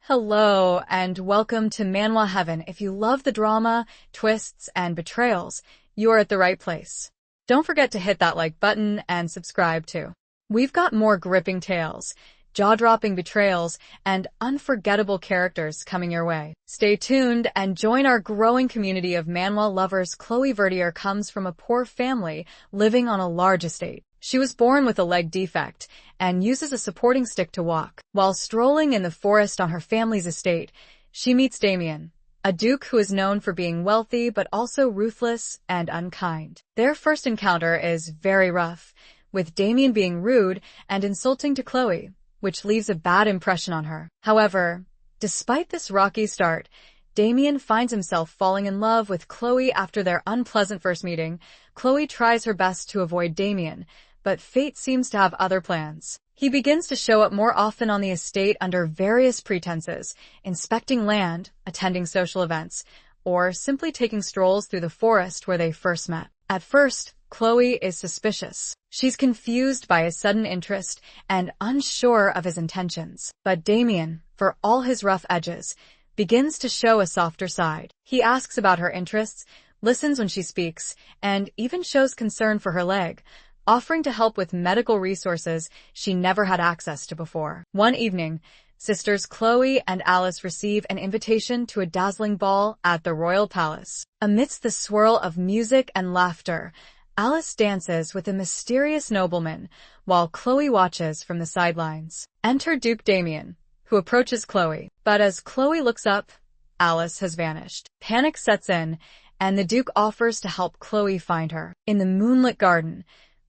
Hello, and welcome to Manhwa Heaven. If you love the drama, twists, and betrayals, you are at the right place. Don't forget to hit that like button and subscribe too. We've got more gripping tales, jaw-dropping betrayals, and unforgettable characters coming your way. Stay tuned and join our growing community of manhwa lovers. Chloé Verdier comes from a poor family living on a large estate. She was born with a leg defect and uses a supporting stick to walk. While strolling in the forest on her family's estate, she meets Damien, a duke who is known for being wealthy but also ruthless and unkind. Their first encounter is very rough, with Damien being rude and insulting to Chloé, which leaves a bad impression on her. However, despite this rocky start, Damien finds himself falling in love with Chloé after their unpleasant first meeting. Chloé tries her best to avoid Damien, but fate seems to have other plans. He begins to show up more often on the estate under various pretenses, inspecting land, attending social events, or simply taking strolls through the forest where they first met. At first, Chloé is suspicious. She's confused by his sudden interest and unsure of his intentions. But Damien, for all his rough edges, begins to show a softer side. He asks about her interests, listens when she speaks, and even shows concern for her leg, offering to help with medical resources she never had access to before. One evening, sisters Chloé and Alice receive an invitation to a dazzling ball at the royal palace. Amidst the swirl of music and laughter, Alice dances with a mysterious nobleman, while Chloé watches from the sidelines. Enter Duke Damien, who approaches Chloé. But as Chloé looks up, Alice has vanished. Panic sets in, and the Duke offers to help Chloé find her. In the moonlit garden,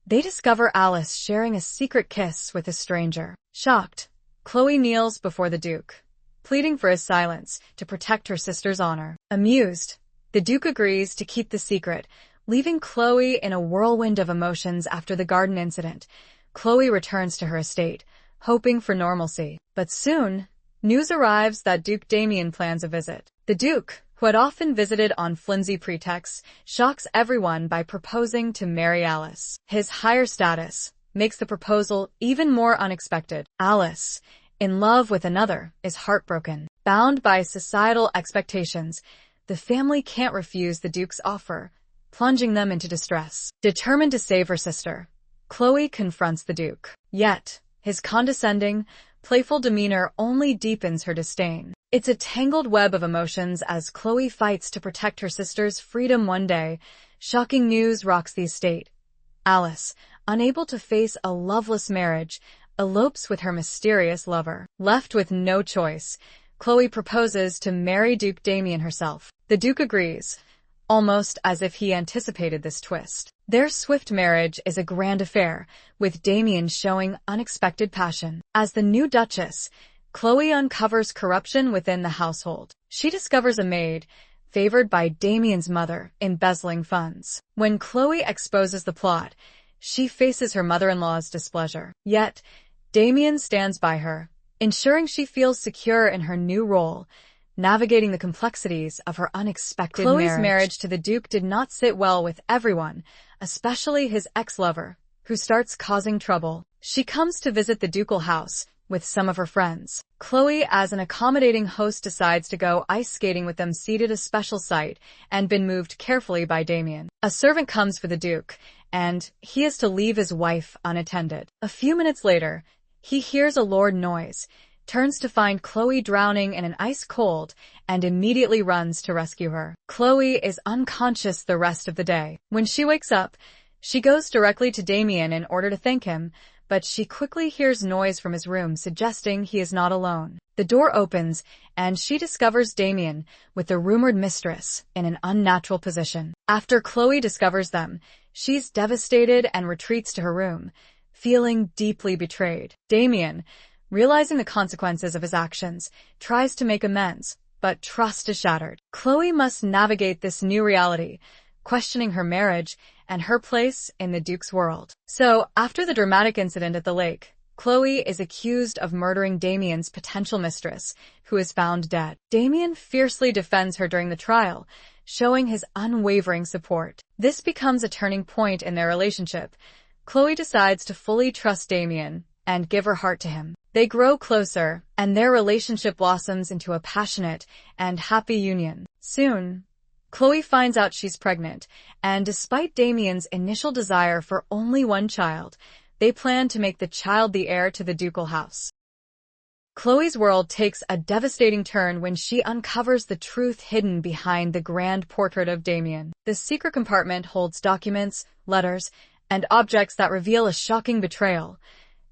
they discover Alice sharing a secret kiss with a stranger. Shocked, Chloé kneels before the Duke, pleading for his silence to protect her sister's honor. Amused, the Duke agrees to keep the secret, leaving Chloé in a whirlwind of emotions. After the garden incident, Chloé returns to her estate, hoping for normalcy. But soon, news arrives that Duke Damien plans a visit. The Duke, who had often visited on flimsy pretexts, shocks everyone by proposing to marry Alice. His higher status makes the proposal even more unexpected. Alice, in love with another, is heartbroken. Bound by societal expectations, the family can't refuse the Duke's offer, plunging them into distress. Determined to save her sister, Chloé confronts the Duke. Yet, his condescending, playful demeanor only deepens her disdain. It's a tangled web of emotions as Chloé fights to protect her sister's freedom. One day, shocking news rocks the estate. Alice, unable to face a loveless marriage, elopes with her mysterious lover. Left with no choice, Chloé proposes to marry Duke Damien herself. The Duke agrees, almost as if he anticipated this twist. Their swift marriage is a grand affair, with Damien showing unexpected passion. As the new Duchess, Chloé uncovers corruption within the household. She discovers a maid, favored by Damien's mother, embezzling funds. When Chloé exposes the plot, she faces her mother-in-law's displeasure. Yet, Damien stands by her, ensuring she feels secure in her new role, navigating the complexities of her unexpected marriage. Chloé's marriage to the Duke did not sit well with everyone, especially his ex-lover, who starts causing trouble. She comes to visit the ducal house with some of her friends. Chloé, as an accommodating host, decides to go ice skating with them, seated a special site and been moved carefully by Damien. A servant comes for the Duke, and he is to leave his wife unattended. A few minutes later, he hears a loud noise, turns to find Chloé drowning in an ice cold, and immediately runs to rescue her. Chloé is unconscious the rest of the day. When she wakes up, she goes directly to Damien in order to thank him, but she quickly hears noise from his room, suggesting he is not alone. The door opens, and she discovers Damien with the rumored mistress in an unnatural position. After Chloé discovers them, she's devastated and retreats to her room, feeling deeply betrayed. Damien, realizing the consequences of his actions, tries to make amends, but trust is shattered. Chloé must navigate this new reality, questioning her marriage and her place in the Duke's world. So, after the dramatic incident at the lake, Chloé is accused of murdering Damien's potential mistress, who is found dead. Damien fiercely defends her during the trial, showing his unwavering support. This becomes a turning point in their relationship. Chloé decides to fully trust Damien and give her heart to him. They grow closer, and their relationship blossoms into a passionate and happy union. Soon, Chloe finds out she's pregnant, and despite Damien's initial desire for only one child, they plan to make the child the heir to the ducal house. Chloe's world takes a devastating turn when she uncovers the truth hidden behind the grand portrait of Damien. The secret compartment holds documents, letters, and objects that reveal a shocking betrayal.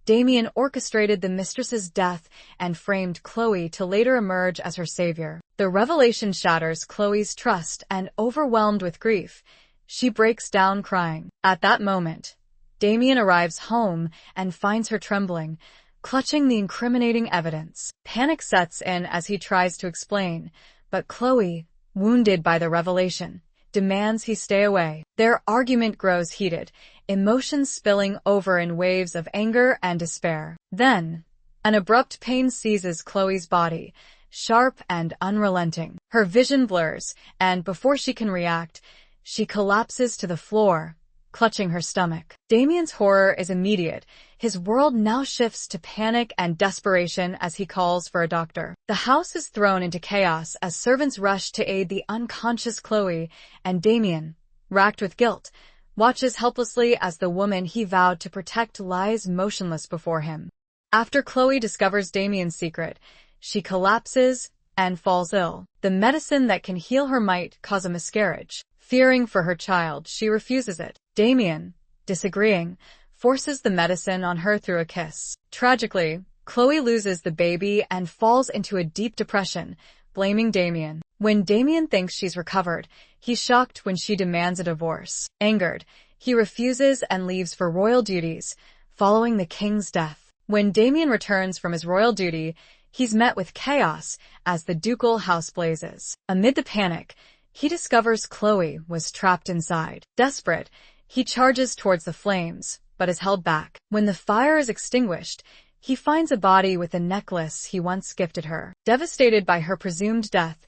Damien orchestrated the mistress's death and framed Chloe to later emerge as her savior. The revelation shatters Chloe's trust, and overwhelmed with grief, she breaks down crying. At that moment, Damien arrives home and finds her trembling, clutching the incriminating evidence. Panic sets in as he tries to explain, but Chloe, wounded by the revelation, demands he stay away. Their argument grows heated, emotions spilling over in waves of anger and despair. Then, an abrupt pain seizes Chloe's body, sharp and unrelenting. Her vision blurs, and before she can react, she collapses to the floor, clutching her stomach. Damien's horror is immediate. His world now shifts to panic and desperation as he calls for a doctor. The house is thrown into chaos as servants rush to aid the unconscious Chloe, and Damien, racked with guilt, watches helplessly as the woman he vowed to protect lies motionless before him. After Chloe discovers Damien's secret, she collapses and falls ill. The medicine that can heal her might cause a miscarriage. Fearing for her child, she refuses it. Damien, disagreeing, forces the medicine on her through a kiss. Tragically, Chloe loses the baby and falls into a deep depression, blaming Damien. When Damien thinks she's recovered, he's shocked when she demands a divorce. Angered, he refuses and leaves for royal duties, following the king's death. When Damien returns from his royal duty, he's met with chaos as the ducal house blazes. Amid the panic, he discovers Chloe was trapped inside. Desperate, he charges towards the flames, but is held back. When the fire is extinguished, he finds a body with a necklace he once gifted her. Devastated by her presumed death,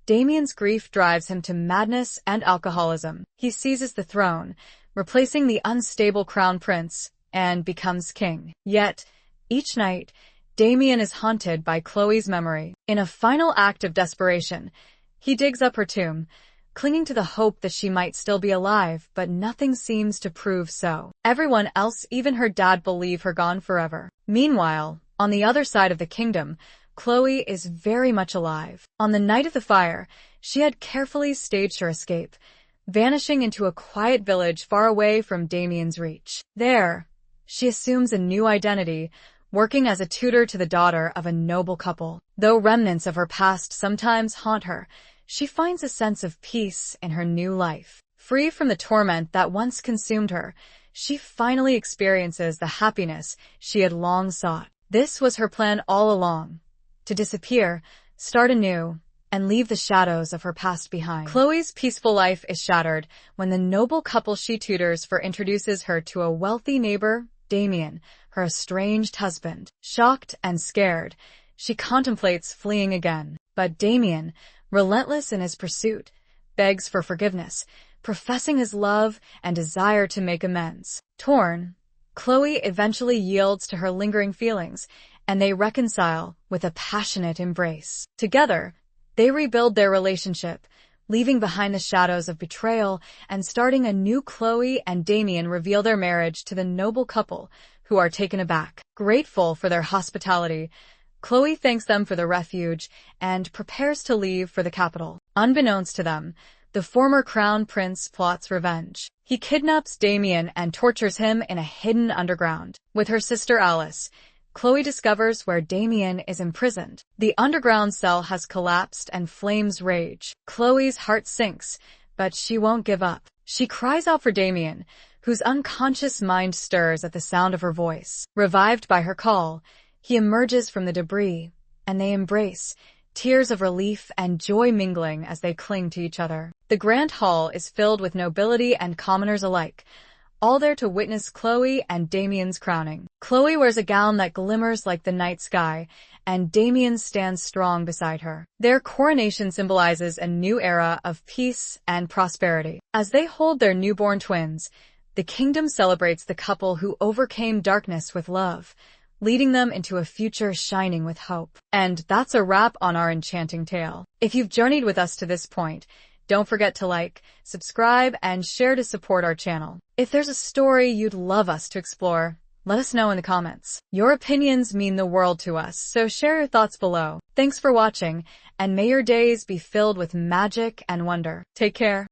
Damien's grief drives him to madness and alcoholism. He seizes the throne, replacing the unstable crown prince, and becomes king. Yet, each night, Damien is haunted by Chloe's memory. In a final act of desperation, he digs up her tomb, clinging to the hope that she might still be alive, but nothing seems to prove so. Everyone else, even her dad, believe her gone forever. Meanwhile, on the other side of the kingdom, Chloe is very much alive. On the night of the fire, she had carefully staged her escape, vanishing into a quiet village far away from Damien's reach. There, she assumes a new identity, working as a tutor to the daughter of a noble couple. Though remnants of her past sometimes haunt her, she finds a sense of peace in her new life. Free from the torment that once consumed her, she finally experiences the happiness she had long sought. This was her plan all along: to disappear, start anew, and leave the shadows of her past behind. Chloe's peaceful life is shattered when the noble couple she tutors for introduces her to a wealthy neighbor, Damien, her estranged husband. Shocked and scared, she contemplates fleeing again. But Damien, relentless in his pursuit, begs for forgiveness, professing his love and desire to make amends. Torn, Chloe eventually yields to her lingering feelings, and they reconcile with a passionate embrace. Together, they rebuild their relationship, leaving behind the shadows of betrayal and starting a new. Chloe and Damien reveal their marriage to the noble couple, who are taken aback. Grateful for their hospitality, Chloe thanks them for the refuge and prepares to leave for the capital. Unbeknownst to them, the former crown prince plots revenge. He kidnaps Damien and tortures him in a hidden underground. With her sister Alice, Chloe discovers where Damien is imprisoned. The underground cell has collapsed and flames rage. Chloe's heart sinks, but she won't give up. She cries out for Damien, whose unconscious mind stirs at the sound of her voice. Revived by her call, he emerges from the debris, and they embrace, tears of relief and joy mingling as they cling to each other. The grand hall is filled with nobility and commoners alike, all there to witness Chloe and Damien's crowning. Chloe wears a gown that glimmers like the night sky, and Damien stands strong beside her. Their coronation symbolizes a new era of peace and prosperity. As they hold their newborn twins, the kingdom celebrates the couple who overcame darkness with love, leading them into a future shining with hope. And that's a wrap on our enchanting tale. If you've journeyed with us to this point, don't forget to like, subscribe, and share to support our channel. If there's a story you'd love us to explore, let us know in the comments. Your opinions mean the world to us, so share your thoughts below. Thanks for watching, and may your days be filled with magic and wonder. Take care.